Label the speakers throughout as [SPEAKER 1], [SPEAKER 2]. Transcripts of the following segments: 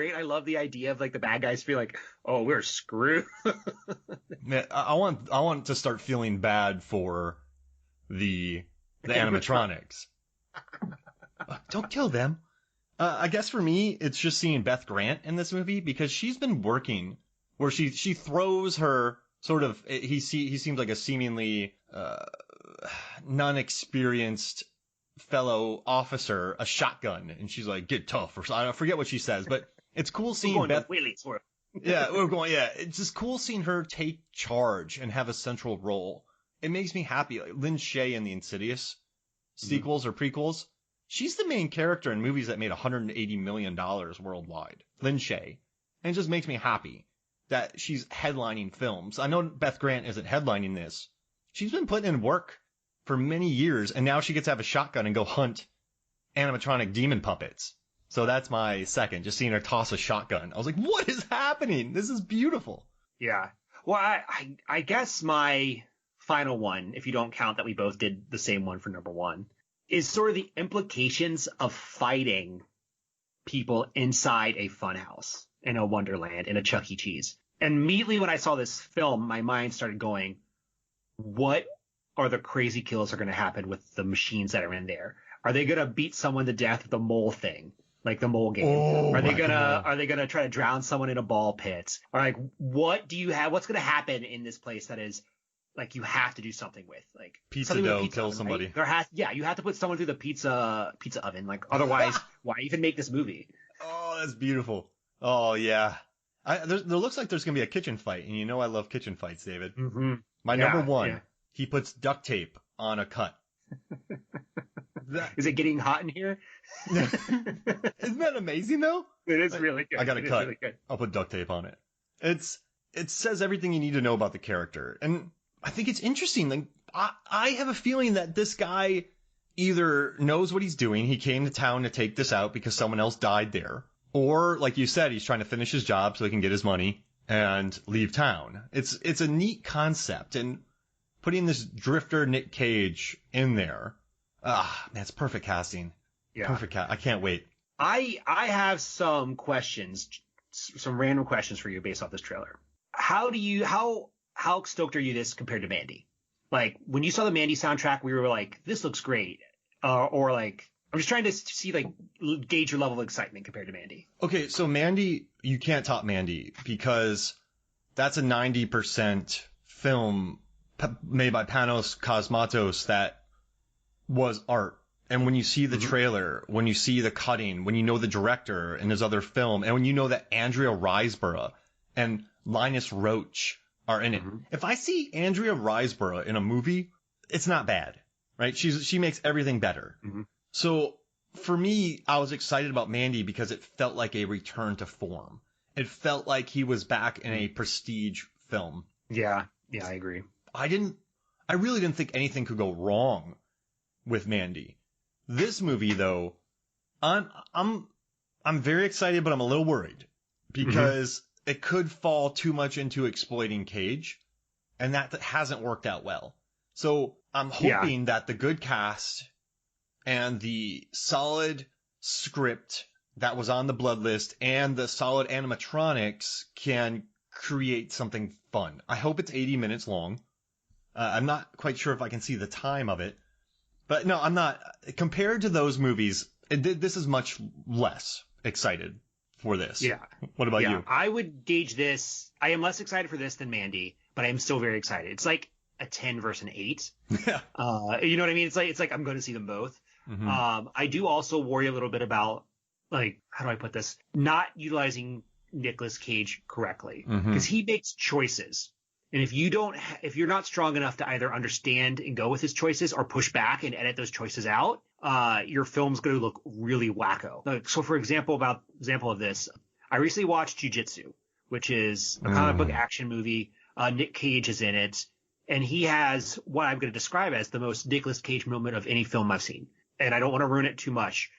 [SPEAKER 1] great. I love the idea of like the bad guys feel like, oh, we're screwed.
[SPEAKER 2] Man, I want to start feeling bad for the animatronics. Don't kill them. I guess for me, it's just seeing Beth Grant in this movie because she's been working where she throws her sort of, he seems like a seemingly non-experienced fellow officer a shotgun, and she's like, get tough, or I forget what she says, but it's cool seeing Beth. It's just cool seeing her take charge and have a central role. It makes me happy. Like Lynn Shay in the Insidious sequels or prequels, she's the main character in movies that made $180 million worldwide. Lynn Shay. And it just makes me happy that she's headlining films. I know Beth Grant isn't headlining this. She's been putting in work for many years, and now she gets to have a shotgun and go hunt animatronic demon puppets. So that's my second, just seeing her toss a shotgun. I was like, what is happening? This is beautiful.
[SPEAKER 1] Yeah. Well, I guess my final one, if you don't count that we both did the same one for number one, is sort of the implications of fighting people inside a funhouse, in a Wonderland, in a Chuck E. Cheese. And immediately when I saw this film, my mind started going, what are the crazy kills that are going to happen with the machines that are in there? Are they going to beat someone to death with the mole thing? Like the mole game? Are they gonna try to drown someone in a ball pit? Or like, what do you have? What's going to happen in this place that is like you have to do something with? Like
[SPEAKER 2] pizza dough, kill oven, somebody.
[SPEAKER 1] Right? You have to put someone through the pizza oven. Like otherwise, why even make this movie?
[SPEAKER 2] Oh, that's beautiful. Oh yeah. There looks like there's gonna be a kitchen fight, and you know I love kitchen fights, David.
[SPEAKER 1] Mm-hmm.
[SPEAKER 2] My number one, he puts duct tape on a cut.
[SPEAKER 1] Is it getting hot in here?
[SPEAKER 2] Isn't that amazing though?
[SPEAKER 1] It is really good.
[SPEAKER 2] I got a cut. Really good. I'll put duct tape on it. It says everything you need to know about the character, and I think it's interesting. Like I have a feeling that this guy either knows what he's doing. He came to town to take this out because someone else died there, or like you said, he's trying to finish his job so he can get his money and leave town. It's a neat concept, and putting this drifter Nick Cage in there. That's perfect casting. Yeah. Perfect I can't wait.
[SPEAKER 1] I have some questions, some random questions for you based off this trailer. How stoked are you this compared to Mandy? Like when you saw the Mandy soundtrack, we were like, this looks great. Or like, I'm just trying to see, like, gauge your level of excitement compared to Mandy.
[SPEAKER 2] Okay. So Mandy, you can't top Mandy because that's a 90% film made by Panos Cosmatos that was art. And when you see the trailer, when you see the cutting, when you know the director and his other film, and when you know that Andrea Riseborough and Linus Roach are in it. If I see Andrea Riseborough in a movie, it's not bad, right? She makes everything better. So for me, I was excited about Mandy because it felt like a return to form. It felt like he was back in a prestige film.
[SPEAKER 1] Yeah, I agree.
[SPEAKER 2] I really didn't think anything could go wrong with Mandy. This movie, though, I'm very excited, but I'm a little worried because it could fall too much into exploiting Cage, and that hasn't worked out well. So I'm hoping that the good cast and the solid script that was on the blood list and the solid animatronics can create something fun. I hope it's 80 minutes long. I'm not quite sure if I can see the time of it. But no, I'm not. Compared to those movies, this is much less excited for this.
[SPEAKER 1] Yeah.
[SPEAKER 2] What about you?
[SPEAKER 1] I would gauge this. I am less excited for this than Mandy, but I am still very excited. It's like a 10 versus an 8.
[SPEAKER 2] Yeah.
[SPEAKER 1] You know what I mean? It's like I'm going to see them both. I do also worry a little bit about, like, how do I put this? Not utilizing Nicolas Cage correctly because he makes choices. And if you're not strong enough to either understand and go with his choices or push back and edit those choices out, your film's going to look really wacko. Like, so for example of this, I recently watched Jiu-Jitsu, which is a comic book action movie. Nick Cage is in it, and he has what I'm going to describe as the most Nicolas Cage moment of any film I've seen. And I don't want to ruin it too much,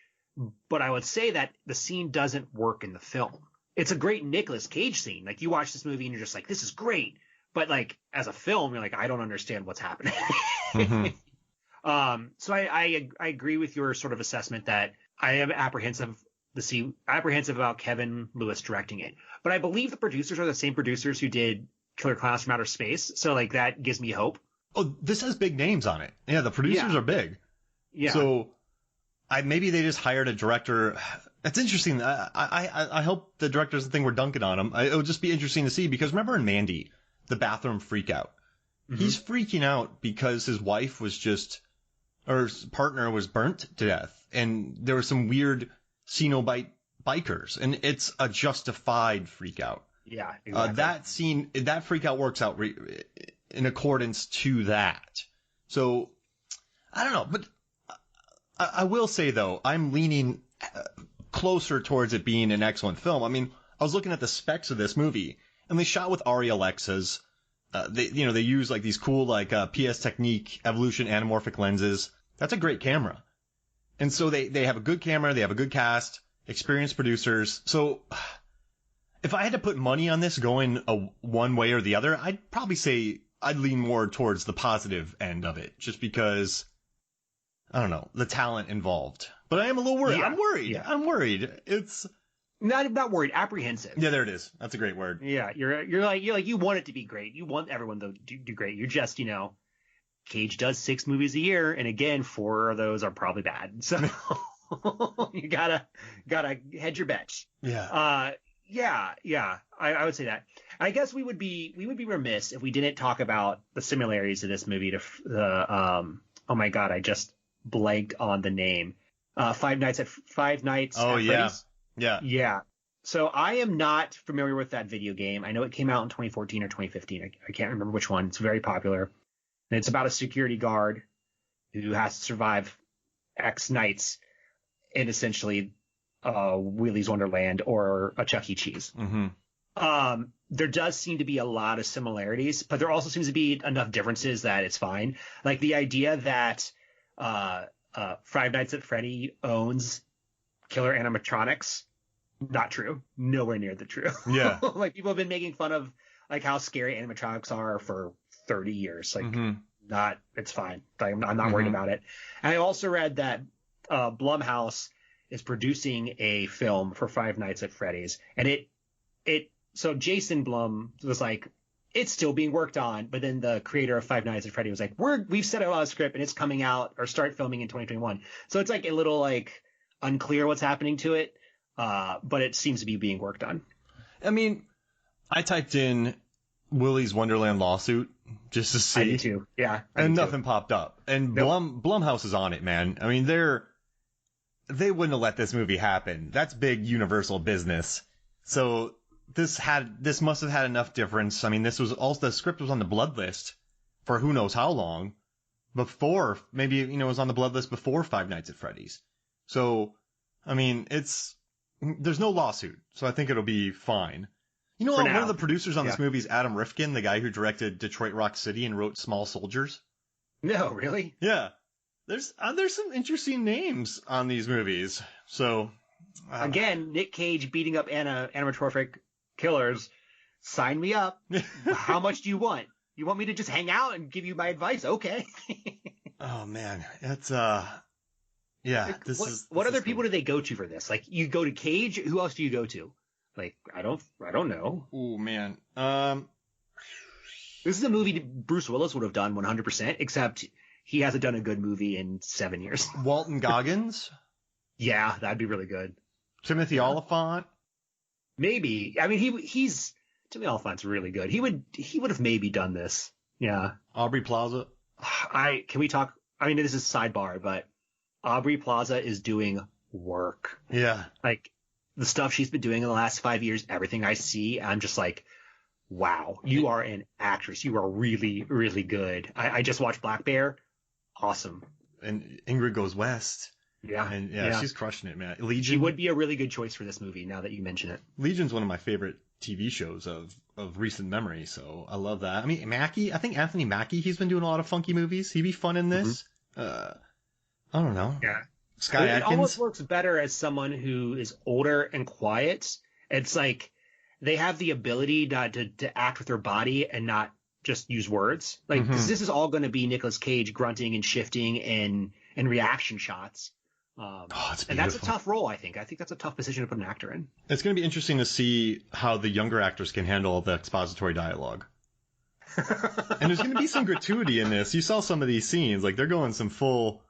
[SPEAKER 1] but I would say that the scene doesn't work in the film. It's a great Nicolas Cage scene. Like, you watch this movie and you're just like, this is great. But like as a film, you're like, I don't understand what's happening. So I agree with your sort of assessment that I am apprehensive apprehensive about Kevin Lewis directing it. But I believe the producers are the same producers who did Killer Clowns from Outer Space, so like that gives me hope.
[SPEAKER 2] Oh, this has big names on it. Yeah, the producers are big.
[SPEAKER 1] Yeah.
[SPEAKER 2] So maybe they just hired a director. That's interesting. I hope the director doesn't think we're dunking on him. It would just be interesting to see, because remember in Mandy, the bathroom freakout. He's freaking out because his wife or his partner was burnt to death, and there were some weird Cenobite bikers, and it's a justified freakout.
[SPEAKER 1] Yeah, exactly.
[SPEAKER 2] That freakout works out in accordance to that. So I don't know, but I will say though, I'm leaning closer towards it being an excellent film. I mean, I was looking at the specs of this movie, and they shot with Arri Alexas. They use like these cool PS Technique Evolution anamorphic lenses. That's a great camera. And so they have a good camera, they have a good cast, experienced producers. So if I had to put money on this going one way or the other, I'd probably say I'd lean more towards the positive end of it, just because, I don't know, the talent involved. But I am a little worried.
[SPEAKER 1] Yeah.
[SPEAKER 2] I'm worried.
[SPEAKER 1] Yeah.
[SPEAKER 2] I'm worried. It's
[SPEAKER 1] not worried, apprehensive.
[SPEAKER 2] Yeah, there it is. That's a great word.
[SPEAKER 1] Yeah, you're like you want it to be great. You want everyone to do great. You're just, Cage does 6 movies a year, and again, 4 of those are probably bad. So you gotta hedge your bets.
[SPEAKER 2] Yeah.
[SPEAKER 1] Yeah. I would say that. I guess we would be remiss if we didn't talk about the similarities of this movie to the oh my god, I just blanked on the name. Five Nights at Freddy's. Yeah. So I am not familiar with that video game. I know it came out in 2014 or 2015. I can't remember which one. It's very popular. And it's about a security guard who has to survive X nights in essentially Willy's Wonderland or a Chuck E. Cheese.
[SPEAKER 2] Mm-hmm.
[SPEAKER 1] There does seem to be a lot of similarities, but there also seems to be enough differences that it's fine. Like the idea that Five Nights at Freddy owns killer animatronics, not true. Nowhere near the truth.
[SPEAKER 2] Yeah.
[SPEAKER 1] Like people have been making fun of like how scary animatronics are for 30 years. Like it's fine. I'm not worried about it. And I also read that Blumhouse is producing a film for Five Nights at Freddy's, and so Jason Blum was like, it's still being worked on, but then the creator of Five Nights at Freddy was like, we've set out a script and it's coming out or start filming in 2021. So it's like a little like unclear what's happening to it, but it seems to be being worked on.
[SPEAKER 2] I mean, I typed in Willy's Wonderland lawsuit just to see.
[SPEAKER 1] I did too. Yeah.
[SPEAKER 2] And nothing popped up. And nope. Blumhouse is on it, man. I mean, they wouldn't have let this movie happen. That's big Universal business. So this must have had enough difference. I mean, this was also, the script was on the blood list for who knows how long before, maybe, it was on the blood list before Five Nights at Freddy's. So, I mean, there's no lawsuit. So I think it'll be fine. One of the producers on this movie is Adam Rifkin, the guy who directed Detroit Rock City and wrote Small Soldiers.
[SPEAKER 1] No, really?
[SPEAKER 2] Yeah. There's some interesting names on these movies. So
[SPEAKER 1] again, Nick Cage beating up animatronic killers. Sign me up. How much do you want? You want me to just hang out and give you my advice? Okay.
[SPEAKER 2] Oh man, it's yeah.
[SPEAKER 1] What other people do they go to for this? Like, you go to Cage. Who else do you go to? Like, I don't know.
[SPEAKER 2] Oh man.
[SPEAKER 1] This is a movie Bruce Willis would have done 100%, except he hasn't done a good movie in 7 years.
[SPEAKER 2] Walton Goggins?
[SPEAKER 1] Yeah, that'd be really good.
[SPEAKER 2] Timothy Olyphant?
[SPEAKER 1] Maybe. I mean, he's Timothy Olyphant's really good. He would have maybe done this. Yeah.
[SPEAKER 2] Aubrey Plaza?
[SPEAKER 1] Can we talk? I mean, this is sidebar, but Aubrey Plaza is doing work.
[SPEAKER 2] Yeah.
[SPEAKER 1] Like, the stuff she's been doing in the last 5 years, everything I see, I'm just like, wow, you are an actress. You are really, really good. I just watched Black Bear. Awesome.
[SPEAKER 2] And Ingrid Goes West.
[SPEAKER 1] Yeah.
[SPEAKER 2] And she's crushing it, man. Legion.
[SPEAKER 1] She would be a really good choice for this movie now that you mention it.
[SPEAKER 2] Legion's one of my favorite TV shows of recent memory, so I love that. I mean, I think Anthony Mackie, he's been doing a lot of funky movies. He'd be fun in this. I don't know.
[SPEAKER 1] Yeah.
[SPEAKER 2] Sky Atkins.
[SPEAKER 1] It almost works better as someone who is older and quiet. It's like they have the ability to act with their body and not just use words. Like, 'cause this is all going to be Nicolas Cage grunting and shifting and reaction shots.
[SPEAKER 2] It's
[SPEAKER 1] and that's a tough role, I think. I think that's a tough position to put an actor in.
[SPEAKER 2] It's going to be interesting to see how the younger actors can handle the expository dialogue. And there's going to be some gratuity in this. You saw some of these scenes. Like, they're going some full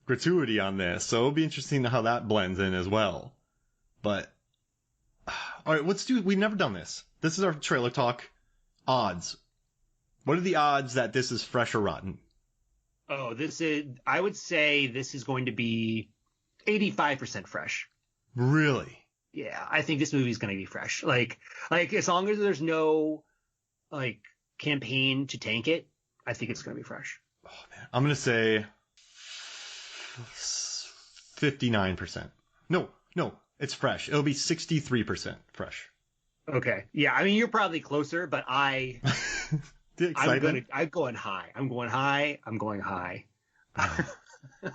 [SPEAKER 2] gratuity on this. So it'll be interesting how that blends in as well. But, all right, we've never done this. This is our trailer talk. Odds. What are the odds that this is fresh or rotten?
[SPEAKER 1] Oh, I would say this is going to be 85% fresh.
[SPEAKER 2] Really?
[SPEAKER 1] Yeah, I think this movie is going to be fresh. Like as long as there's no like campaign to tank it, I think it's going to be fresh.
[SPEAKER 2] Oh man, I'm going to say 59%. No, it's fresh. It'll be 63% fresh.
[SPEAKER 1] Okay. Yeah, I mean you're probably closer, but I'm going high. I'm going high.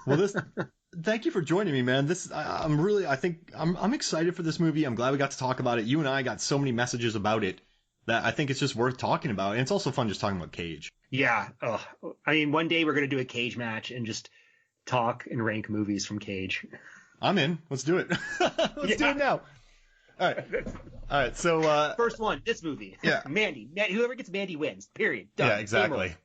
[SPEAKER 2] Well, thank you for joining me, man. I'm excited for this movie. I'm glad we got to talk about it. You and I got so many messages about it that I think it's just worth talking about. And it's also fun just talking about Cage.
[SPEAKER 1] Yeah. I mean, one day we're going to do a Cage match and just talk and rank movies from Cage.
[SPEAKER 2] I'm in. Let's do it. Let's do it now. All right. So
[SPEAKER 1] first one, this movie.
[SPEAKER 2] Yeah.
[SPEAKER 1] Mandy. Whoever gets Mandy wins. Period. Done.
[SPEAKER 2] Yeah, exactly.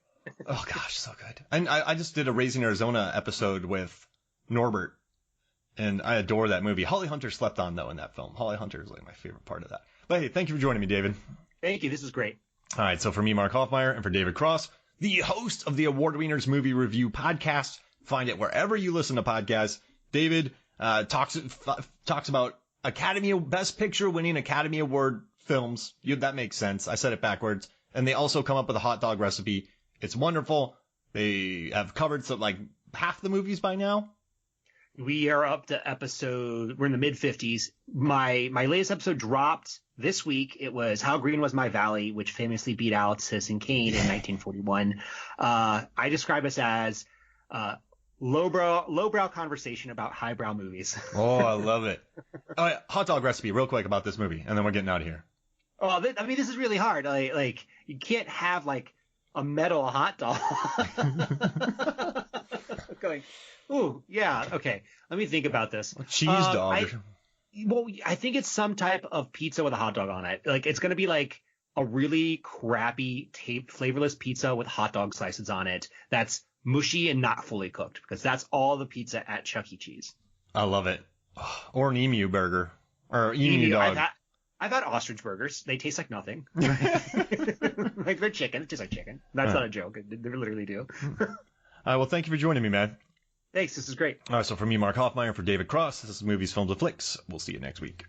[SPEAKER 2] Oh gosh, so good. And I just did a Raising Arizona episode with Norbert, and I adore that movie. Holly Hunter slept on though in that film. Holly Hunter is like my favorite part of that. But hey, thank you for joining me, David.
[SPEAKER 1] Thank you. This was great. All
[SPEAKER 2] right. So for me, Mark Hoffmeyer, and for David Cross, the host of the Award Wieners Movie Review Podcast. Find it wherever you listen to podcasts. David talks about Best Picture winning Academy Award films. That makes sense. I said it backwards. And they also come up with a hot dog recipe. It's wonderful. They have covered half the movies by now.
[SPEAKER 1] We are up to we're in the mid 50s. My latest episode dropped this week. It was How Green Was My Valley, which famously beat out Citizen Kane in 1941. I describe us as lowbrow conversation about highbrow movies.
[SPEAKER 2] Oh, I love it. All right, hot dog recipe real quick about this movie, and then we're getting out of here.
[SPEAKER 1] Oh, I mean, this is really hard. Like you can't have like a metal hot dog. Going, ooh, yeah, okay. Let me think about this.
[SPEAKER 2] Cheese dog.
[SPEAKER 1] I think it's some type of pizza with a hot dog on it. Like it's gonna be like a really crappy taped flavorless pizza with hot dog slices on it. That's mushy and not fully cooked, because that's all the pizza at Chuck E. Cheese.
[SPEAKER 2] I love it. Or an emu burger. Or emu dog.
[SPEAKER 1] I've had ostrich burgers. They taste like nothing. Like they're chicken. It tastes like chicken. That's not a joke. They literally do.
[SPEAKER 2] All right, well, thank you for joining me, man.
[SPEAKER 1] Thanks. This is great.
[SPEAKER 2] All right, so for me, Mark Hoffmeyer, for David Cross, this is Movies, Films, and Flicks. We'll see you next week.